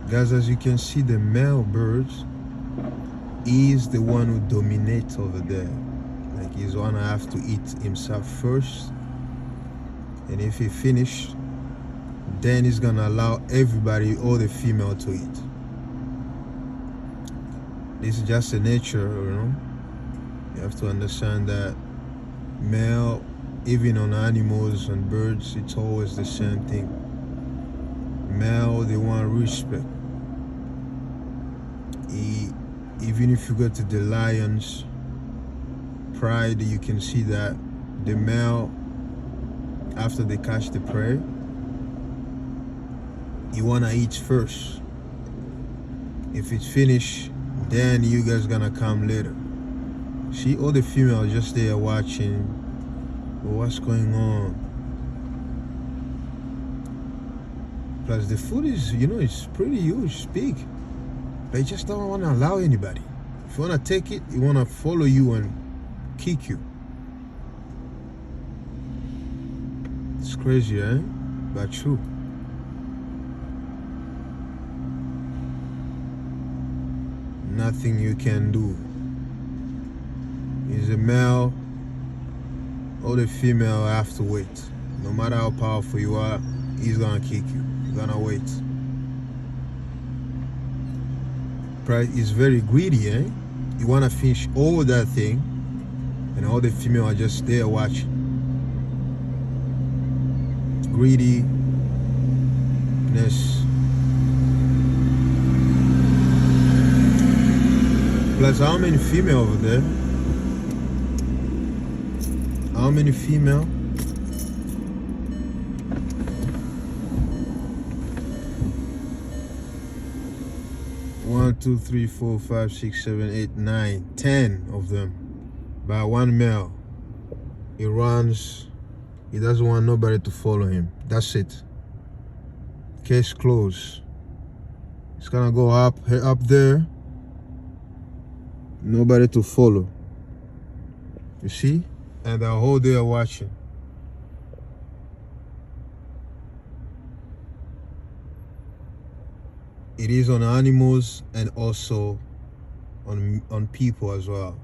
Guys, as you can see, the male birds is the one who dominates over there. Like, he's the one to have to eat himself first, and if he finished, then he's gonna allow everybody, all the female, to eat. This is just the nature, You have to understand that male, even on animals and birds, it's always the same thing. Male, they want respect. Even if you go to the lion's pride, you can see that the male, after they catch the prey, he wanna eat first. If it's finished, then you guys gonna come later. See, all the females just there watching. What's going on? Plus the food is, it's pretty huge, it's big. They just don't want to allow anybody. If you want to take it, you want to follow you and kick you. It's crazy, eh? But true. Nothing you can do. He's a male, or the female have to wait. No matter how powerful you are, he's gonna kick you. You're gonna wait. Pride is very greedy, eh? You wanna finish all that thing, and all the female are just there watching. Greediness. Plus, how many female over there? How many female? One, two, three, four, five, 6, 7, 8, 9, 10 of them. By one male. He runs. He doesn't want nobody to follow him. That's it. Case closed. It's gonna go up there. Nobody to follow. You see? And the whole day watching. It is on animals and also on people as well.